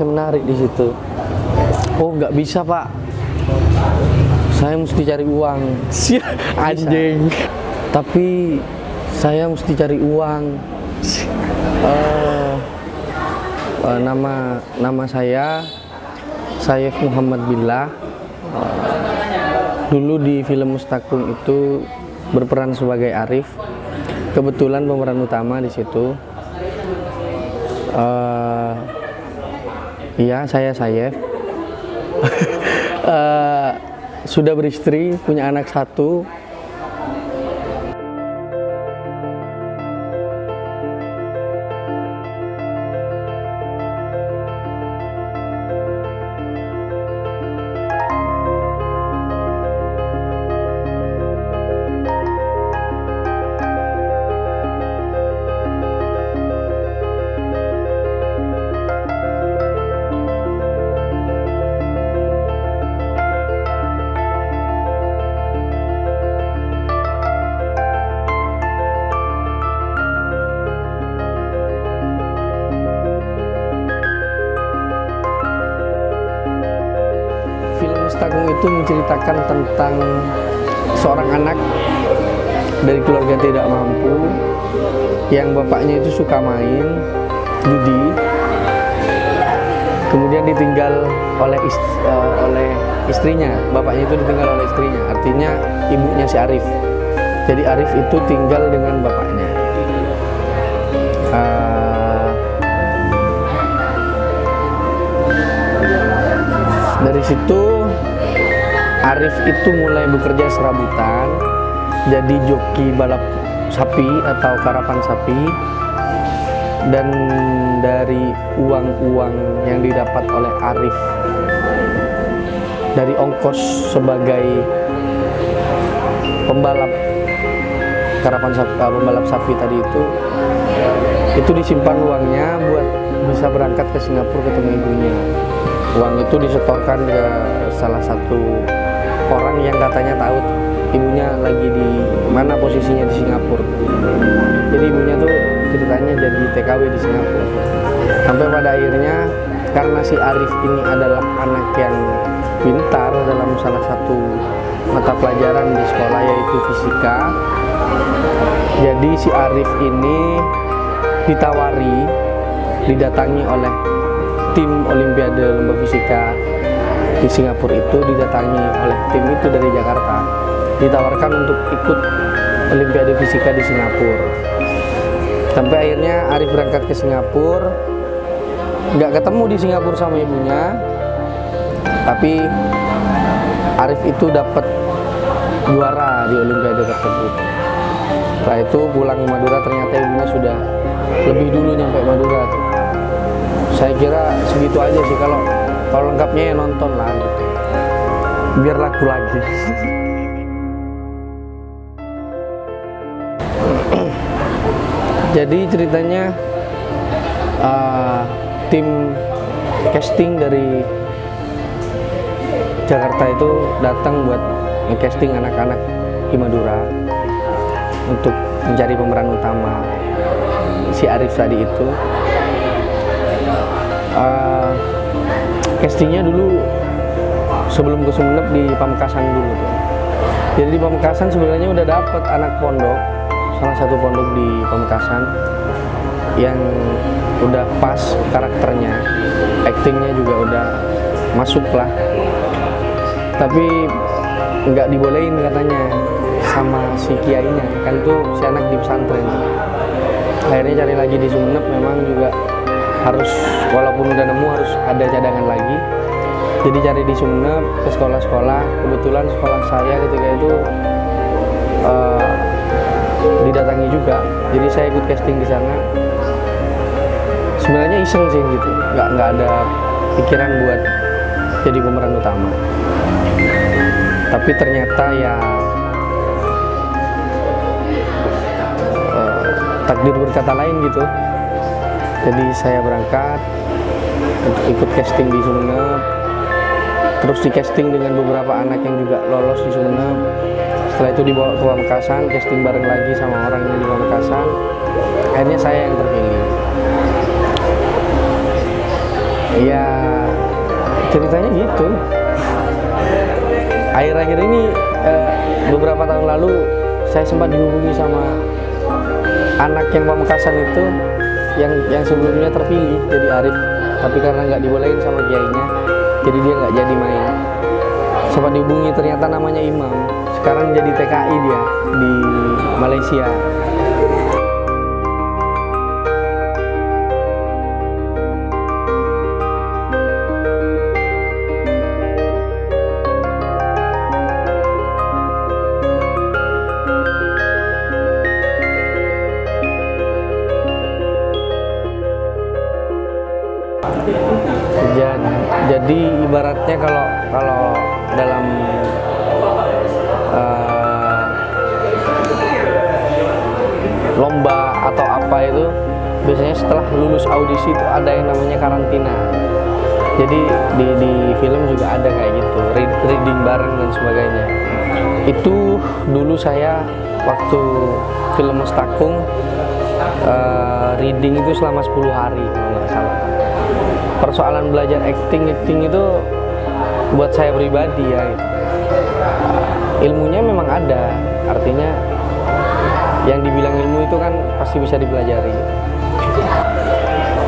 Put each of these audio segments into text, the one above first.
saya menarik di situ. Oh nggak bisa Pak, saya mesti cari uang. Anjing. Tapi saya mesti cari uang. Nama saya Saif Muhammad Billah. Dulu di film Mustakung itu berperan sebagai Arif. Kebetulan pemeran utama di situ. Iya, saya Saif. Sudah beristri, punya anak 1. Mustakung itu menceritakan tentang seorang anak dari keluarga tidak mampu yang bapaknya itu suka main judi, kemudian ditinggal oleh istrinya. Bapaknya itu ditinggal oleh istrinya, artinya ibunya si Arif. Jadi Arif itu tinggal dengan bapaknya. Dari situ Arif itu mulai bekerja serabutan, jadi joki balap sapi atau karapan sapi. Dan dari uang-uang yang didapat oleh Arif dari ongkos sebagai pembalap karapan sapi, pembalap sapi tadi itu disimpan uangnya buat bisa berangkat ke Singapura ketemu ibunya. Uang itu disetorkan ke salah satu orang yang katanya tahu ibunya lagi di mana posisinya di Singapura. Jadi ibunya tuh ceritanya jadi TKW di Singapura. Sampai pada akhirnya karena si Arif ini adalah anak yang pintar dalam salah satu mata pelajaran di sekolah yaitu fisika. Jadi si Arif ini didatangi oleh tim Olimpiade Lomba Fisika di Singapura itu, didatangi oleh tim itu dari Jakarta, ditawarkan untuk ikut Olimpiade Fisika di Singapura. Sampai akhirnya Arif berangkat ke Singapura, nggak ketemu di Singapura sama ibunya, tapi Arif itu dapat juara di Olimpiade tersebut. Setelah itu pulang ke Madura, ternyata ibunya sudah lebih dulu nyampe Madura tuh. Saya kira segitu aja sih, kalau lengkapnya ya nonton lah gitu. Biar laku lagi. Jadi ceritanya tim casting dari Jakarta itu datang buat nge-casting anak-anak di Madura untuk mencari pemeran utama si Arif tadi itu. Castingnya dulu sebelum ke Sumeneb di Pamekasan dulu tuh. Jadi di Pamekasan sebenarnya udah dapet anak pondok, salah satu pondok di Pamekasan yang udah pas karakternya, aktingnya juga udah masuk lah. Tapi nggak dibolehin katanya sama si kiainya, kan tuh si anak di pesantren. Akhirnya cari lagi di Sumeneb, memang juga harus, walaupun udah nemu harus ada cadangan lagi. Jadi cari di Sumeneb ke sekolah-sekolah. Kebetulan sekolah saya ketika itu didatangi juga, jadi saya ikut casting di sana. Sebenarnya iseng sih gitu, nggak ada pikiran buat jadi pemeran utama. Tapi ternyata ya takdir berkata lain gitu. Jadi saya berangkat untuk ikut casting di Sumeneb, terus di casting dengan beberapa anak yang juga lolos di Sumeneb. Setelah itu dibawa ke Pamekasan, casting bareng lagi sama orang yang di Pamekasan. Akhirnya saya yang terpilih. Ya ceritanya gitu. Akhir-akhir ini beberapa tahun lalu saya sempat dihubungi sama anak yang Pamekasan itu, yang sebelumnya terpilih jadi Arif, tapi karena nggak dibolehin sama kiainya, jadi dia nggak jadi main. Sempat dihubungi, ternyata namanya Imam, sekarang jadi TKI dia di Malaysia. Jadi ibaratnya kalau dalam lomba atau apa itu, biasanya setelah lulus audisi itu ada yang namanya karantina. Jadi di film juga ada kayak gitu, reading bareng dan sebagainya. Itu dulu saya waktu film Mustakung reading itu selama 10 hari kalau nggak salah. Persoalan belajar acting itu buat saya pribadi ya gitu. Ilmunya memang ada, artinya yang dibilang ilmu itu kan pasti bisa dipelajari gitu.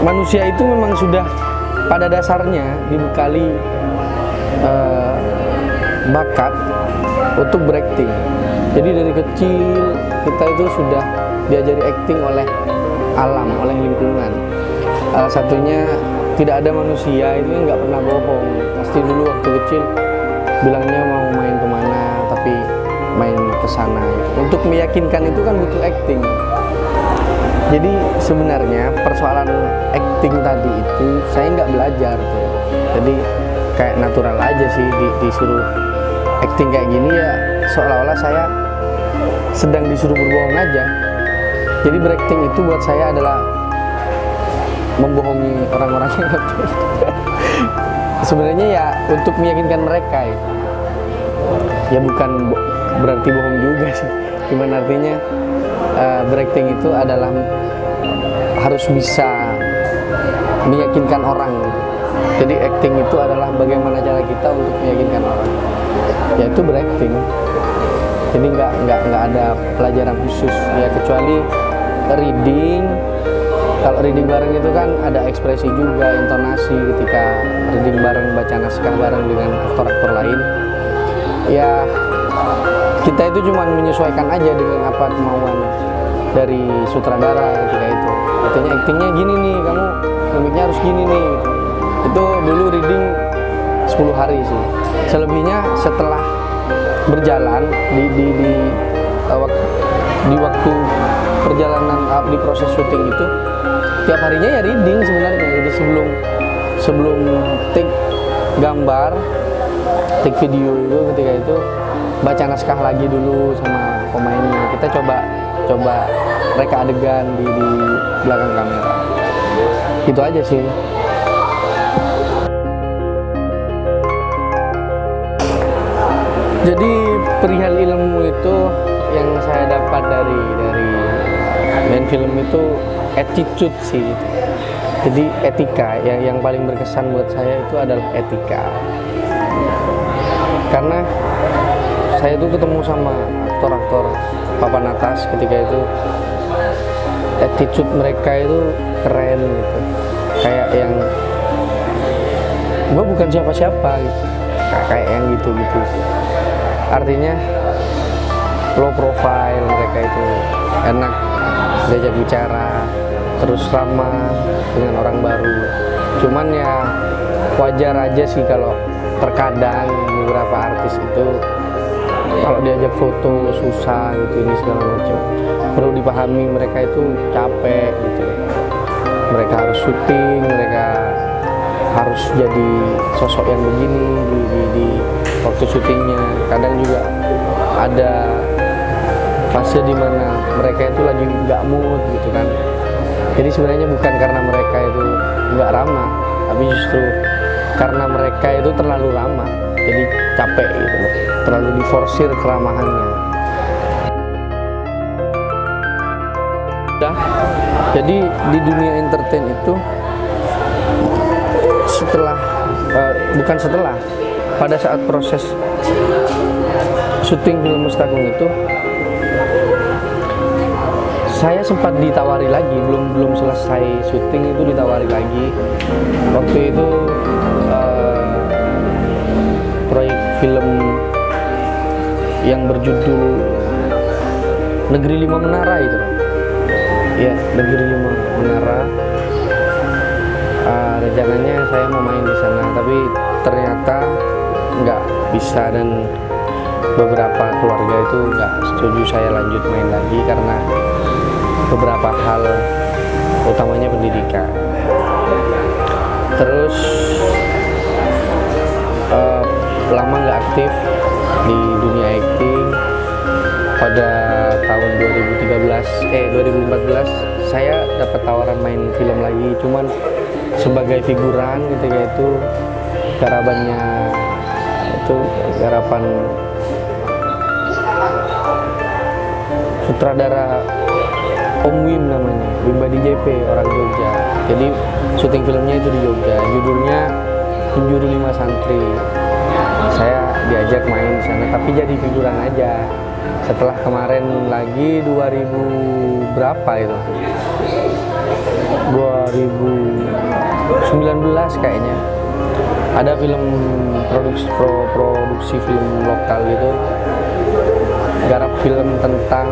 Manusia itu memang sudah pada dasarnya dibekali bakat untuk berakting. Jadi dari kecil kita itu sudah diajari acting oleh alam, oleh lingkungan. Salah satunya tidak ada manusia itu yang nggak pernah bohong. Pasti dulu waktu kecil bilangnya mau main kemana, tapi main ke sana. Untuk meyakinkan itu kan butuh acting. Jadi sebenarnya persoalan acting tadi itu saya nggak belajar tuh. Jadi kayak natural aja sih disuruh acting kayak gini ya, seolah-olah saya sedang disuruh berbohong aja. Jadi berakting itu buat saya adalah membohongi orang-orang yang nonton. Sebenarnya ya untuk meyakinkan mereka ya bukan berarti bohong juga sih, cuman artinya berakting itu adalah harus bisa meyakinkan orang gitu. Jadi acting itu adalah bagaimana cara kita untuk meyakinkan orang, yaitu berakting. Jadi nggak ada pelajaran khusus ya, kecuali reading. Kalau reading bareng itu kan ada ekspresi juga, intonasi ketika reading bareng, baca naskah bareng dengan aktor-aktor lain. Ya kita itu cuma menyesuaikan aja dengan apa kemauan dari sutradara ketika itu. Artinya actingnya gini nih, kamu mimiknya harus gini nih. Itu dulu reading 10 hari sih. Selebihnya setelah berjalan di waktu perjalanan di proses syuting itu tiap harinya ya reading sebenarnya. Jadi sebelum take gambar, take video itu ketika itu baca naskah lagi dulu sama pemainnya. Kita coba reka adegan di belakang kamera. Itu aja sih. Jadi perihal ilmu itu yang saya dapat dari main film itu attitude sih. Jadi etika yang paling berkesan buat saya itu adalah etika. Karena saya tuh ketemu sama aktor-aktor papan atas ketika itu, attitude mereka itu keren gitu. Kayak yang gue bukan siapa-siapa gitu. Kayak yang gitu-gitu sih. Artinya low profile, mereka itu enak diajak bicara, terus ramah dengan orang baru. Cuman ya wajar aja sih kalau terkadang beberapa artis itu kalau diajak foto susah gitu, ini segala macam. Perlu dipahami mereka itu capek gitu. Mereka harus syuting, mereka harus jadi sosok yang begini di waktu syutingnya. Kadang juga ada fase di mana mereka itu lagi nggak mood gitu kan. Jadi sebenarnya bukan karena mereka itu nggak ramah, tapi justru karena mereka itu terlalu ramah, jadi capek gitu, terlalu diforsir keramahannya. Jadi di dunia entertain itu setelah bukan setelah, pada saat proses syuting film Mustakung itu saya sempat ditawari lagi, belum selesai syuting itu ditawari lagi. Waktu itu proyek film yang berjudul Negeri Lima Menara itu, ya, Negeri Lima Menara. Rencananya saya mau main di sana, tapi ternyata nggak bisa dan beberapa keluarga itu nggak setuju saya lanjut main lagi karena beberapa hal, utamanya pendidikan. Terus lama nggak aktif di dunia acting. Pada tahun 2014 saya dapat tawaran main film lagi, cuman sebagai figuran ketika itu, garapan sutradara Om Wim namanya, Wim JP, orang Jogja. Jadi syuting filmnya itu di Jogja, judulnya Penjuru Lima Santri. Saya diajak main di sana, tapi jadi figuran aja. Setelah kemarin lagi 2000 berapa itu? 2019 kayaknya. Ada film produksi film lokal gitu. Garap film tentang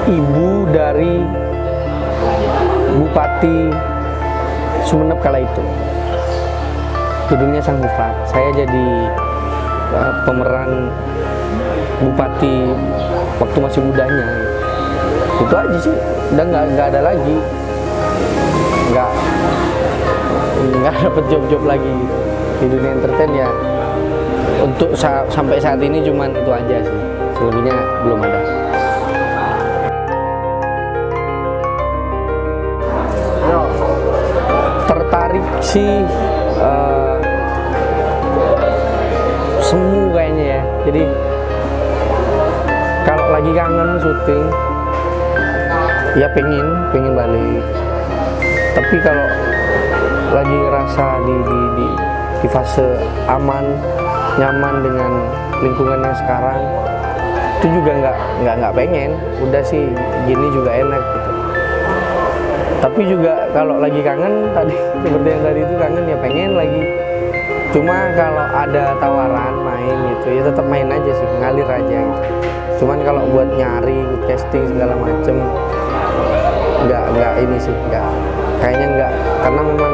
ibu dari Bupati Sumeneb kala itu. Judulnya Sang Mufat. Saya jadi pemeran bupati waktu masih mudanya. Itu aja sih, udah nggak ada lagi, nggak dapet job lagi di dunia entertain ya. Untuk sampai saat ini cuman itu aja sih, selebihnya belum ada. Tertarik sih semu kayaknya ya. Jadi kalau lagi kangen syuting ya pengen balik. Tapi kalau lagi ngerasa di fase aman, nyaman dengan lingkungannya sekarang, itu juga nggak pengen. Udah sih gini juga enak gitu. Tapi juga kalau lagi kangen tadi seperti yang tadi itu kangen ya pengen lagi. Cuma kalau ada tawaran main gitu ya tetap main aja sih, ngalir aja gitu. Cuman kalau buat nyari casting segala macem nggak ini sih, kayaknya nggak, karena memang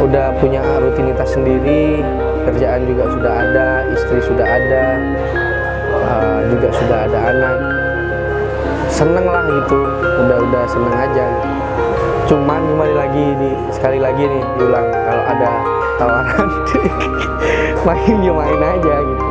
udah punya rutinitas sendiri, kerjaan juga sudah ada, istri sudah ada, juga sudah ada anak, seneng lah gitu, udah seneng aja gitu. Cuman sekali lagi nih diulang, kalau ada tawaran main aja gitu.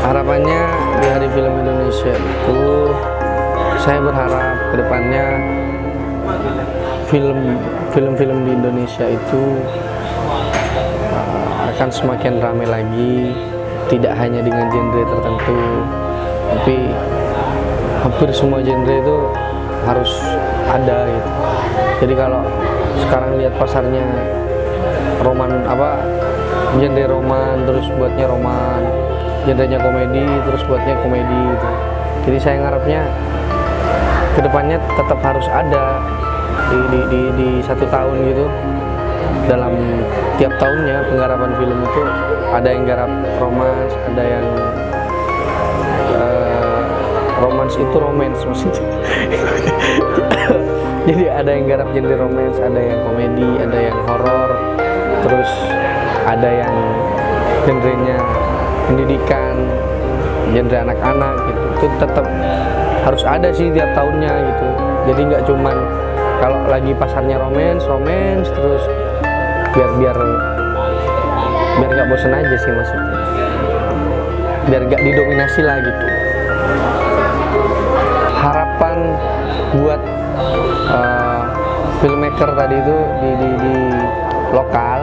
Harapannya di Hari Film Indonesia itu, saya berharap kedepannya film-film di Indonesia itu akan semakin ramai lagi, tidak hanya dengan genre tertentu, tapi hampir semua genre itu harus ada gitu. Jadi kalau sekarang lihat pasarnya genre roman, terus buatnya roman, genrenya komedi, terus buatnya komedi gitu. Jadi saya ngarepnya kedepannya tetap harus ada di 1 tahun gitu. Dalam tiap tahunnya penggarapan film itu ada yang garap romans, ada yang romans itu romance maksudnya. Jadi ada yang garap genre romance, ada yang komedi, ada yang horor, terus ada yang genrenya pendidikan, genre anak-anak gitu. Itu tetap harus ada sih tiap tahunnya gitu. Jadi nggak cuman kalau lagi pasarnya romance terus biar nggak bosen aja sih maksudnya, biar nggak didominasi lah gitu. Harapan buat filmmaker tadi itu di lokal,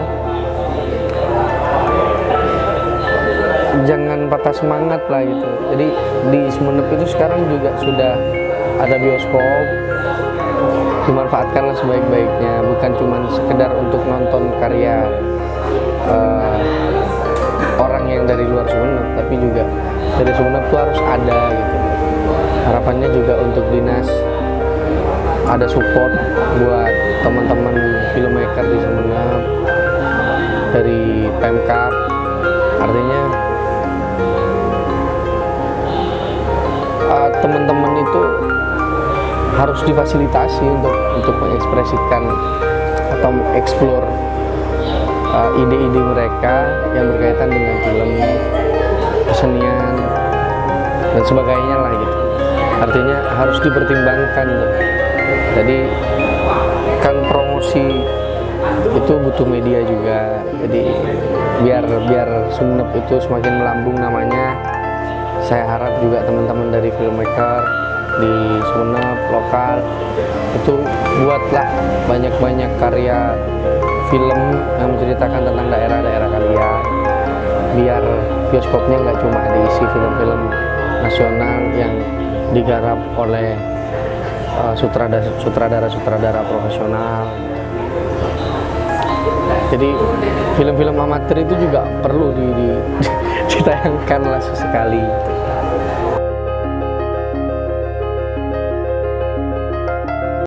jangan patah semangat lah gitu. Jadi di Sumenep itu sekarang juga sudah ada bioskop, dimanfaatkanlah sebaik-baiknya, bukan cuma sekedar untuk nonton karya orang yang dari luar Sumenep, tapi juga dari Sumenep tuh harus ada gitu. Harapannya juga untuk dinas ada support buat teman-teman filmmaker di Sumenep dari Pemkab, artinya teman-teman itu harus difasilitasi untuk mengekspresikan atau mengeksplor ide-ide mereka yang berkaitan dengan film, kesenian dan sebagainya lah gitu. Artinya harus dipertimbangkan. Jadi kan promosi itu butuh media juga. Jadi biar Sumenep itu semakin melambung namanya, saya harap juga teman-teman dari filmmaker di Sumenep lokal itu buatlah banyak-banyak karya film yang menceritakan tentang daerah-daerah kalian, biar bioskopnya nggak cuma diisi film-film nasional yang digarap oleh sutradara profesional. Jadi film-film amatir itu juga perlu ditayangkan lah sesekali.